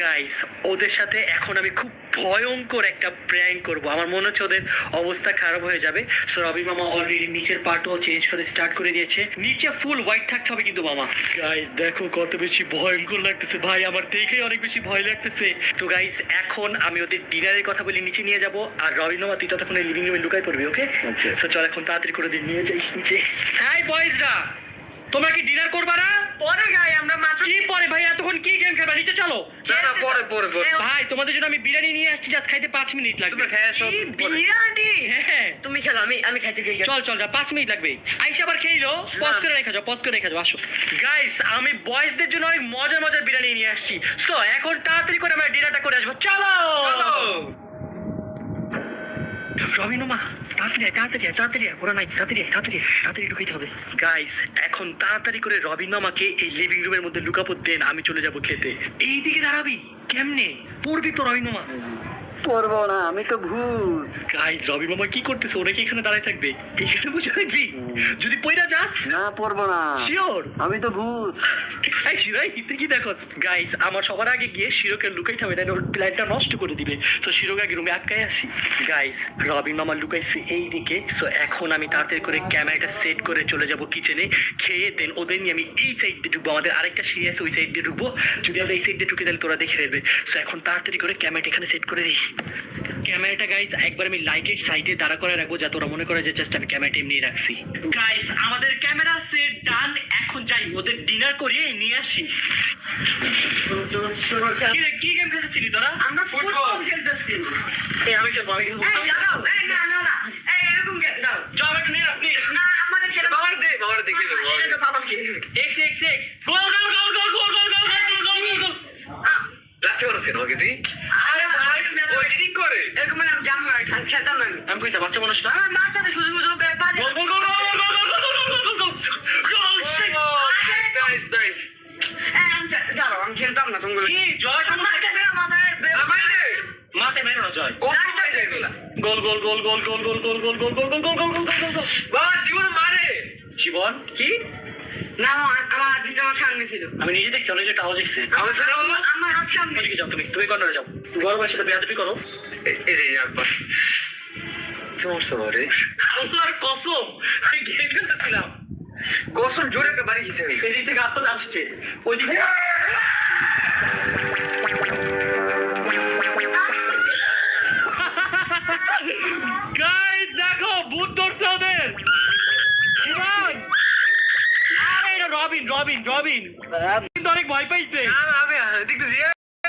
Guys ওদের সাথে এখন আমি খুব ভয়ঙ্কর একটা প্র্যাঙ্ক করব। আমার মনে হচ্ছে ওদের অবস্থা খারাপ হয়ে যাবে। সো রবি মামা অলরেডি নিচের পার্টও চেঞ্জ করে স্টার্ট করে দিয়েছে। নিচে ফুল হোয়াইট থাকতে হবে কিন্তু মামা। গাইস দেখো কত বেশি ভয়ঙ্কর লাগতেছে ভাই, আমার দেখেই অনেক বেশি ভয় লাগতেছে। তো গাইস এখন আমি ওদের ডিনারের কথা বলি নিচে নিয়ে যাব, আর রবি মামা তুই ততক্ষণ লিভিং রুমে লুকাই পড়বি। ওকে সো চল এখন তাড়াতাড়ি করে দিন নিয়ে যাই নিচে। হাই বয়েজরা, তোমরা কি ডিনার করবা না? পরে গাই আমরা মাত্র কি পরে ভাই, এতক্ষণ কি গেম খেলবা? নিচে চলো। না পরে পরে পরে ভাই তোমাদের জন্য আমি বিরিয়ানি নিয়ে আসছি, জাস্ট খাইতে 5 মিনিট লাগবে। তুমি খেয়ে আসো বিরিয়ানি। হ্যাঁ তুমি খেলো, আমি খাইতে গিয়ে চল চল, 5 মিনিট লাগবে। আইসা আবার খেইলো, পজ করে রেখে যাও, পজ করে রেখে যাও। আসো গাইস, আমি বয়েজদের জন্য অনেক মজার মজার বিরিয়ানি নিয়ে আসছি। সো এখন তাড়াতাড়ি করে আমরা ডিনারটা করে আসবো। চলো রবিন মা, তাড়াতাড়ি তাড়াতাড়ি তাড়াতাড়ি, ওরা নাই, তাড়াতাড়ি তাড়াতাড়ি তাড়াতাড়ি ঢুকাইতে হবে। গাইস এখন তাড়াতাড়ি করে রবিন মামাকে এই লিভিং রুমের মধ্যে লুকাবো, দেন আমি চলে যাব খেতে। এইদিকে দাঁড়াবি কেমনে? পড়বি তো রবিন মামা। পড়বো না, আমি তো ভূত। গাইস রবি মামা কি করতেছে? ওরা কি এখানে দাঁড়ায় থাকবে? এখানে বসে থাকবি? যদি পয়রা যাস? না পড়বো না, শিওর? আমি তো ভূত। এই শিরাই তুই কি দেখো? গাইস আমার সবার আগে গিয়ে শিরোকে লুকাইতে হবে, তাই ওর প্ল্যানটা নষ্ট করে দিবে। সো শিরোকে আগে রুমে আটকাই আসি। গাইস রবিন মামা লুকাইছে এই দিকে। সো এখন আমি তাড়াতাড়ি করে ক্যামেরাটা সেট করে চলে যাব কিচেনে। খেয়ে দেন ওদের নিয়ে আমি এই সাইড দিয়ে ঢুকবো। আমাদের আরেকটা সিঁড়ি আছে, ওই সাইড দিয়ে ঢুকবো। যদি আমরা এই সাইড দিয়ে ঢুকে তাহলে তোরা দেখে ফেলবে। সো এখন তাড়াতাড়ি করে ক্যামেরাটা এখানে সেট করে দিই। ক্যামেরাটা গাইস একবার আমি লাইটের সাইডে দাঁড়া করে রাখবো, যাতে ওরা মনে করে যে জাস্ট আমি ক্যামেরাটা এমনি রাখছি। গাইস আমাদের ক্যামেরা সেট ডান। এখন যাই ওদের ডিনার করিয়ে নিয়ে আসি। কি গেম খেলতেছিলি তোরা? আমরা ফুটবল খেলতেছি। এই আমি খেলবো, আমি খেলবো। এই দাঁড়াও, এই না না না, এই এরকম দাও। যাও একটু নিয়ে আপনি। না আমাদের খেলা বাবার দে, বাবার দেখে দেবো। এটা তো বাবা কি? এক্স এক্স এক্স গোল গোল গোল গোল গোল গোল গোল গোল গোল গোল। যাচ্ছে পারছেন ওকে তুই আরে ভাই ওই ঠিক করে এরকম আমি জানি না, খেলতাম না আমি। আমি কইতা বাচ্চা মানুষ না। আমার মাথাতে শুধু শুধু বাজে। গোল গোল গোল গোল গোল গোল গোল গোল গোল গোল গোল শিট। নাইস নাইস আমি দাঁড়াও, আমি খেলতাম না তুমি। কি জয় আমার কাছে মাথায় আমায় রে মাতে মেরো না জয়। কত পাই যায় এগুলা গোল গোল গোল গোল গোল গোল গোল গোল গোল গোল গোল গোল গোল গোল গোল গোল। বাবা জীবন মারে জীবন কি? না আমার আজিটা আমার সামনে ছিল। আমি নিজে দেখছি, অনেক টাও দেখছি। আমার সাথে বলো আমার হাত সামনে। ওদিকে যাও, তুমি কর্নারে যাও। বড় ভাইয়ের সাথে বেয়াদবি করো। এই যে একবার সমস্যা বারে আল্লাহর কসম আমি গেম খেলতেছিলাম। কসম জোরে একটা বাড়ি খেয়েছে এদিক থেকে আত্মা আসছে, ওইদিকে গাইস দেখো ভূত ধরছে ওদের। জীবন আরে এটা রবিন রবিন রবিন কিন্তু অনেক ভয় পাইছে। আমি দেখতেছি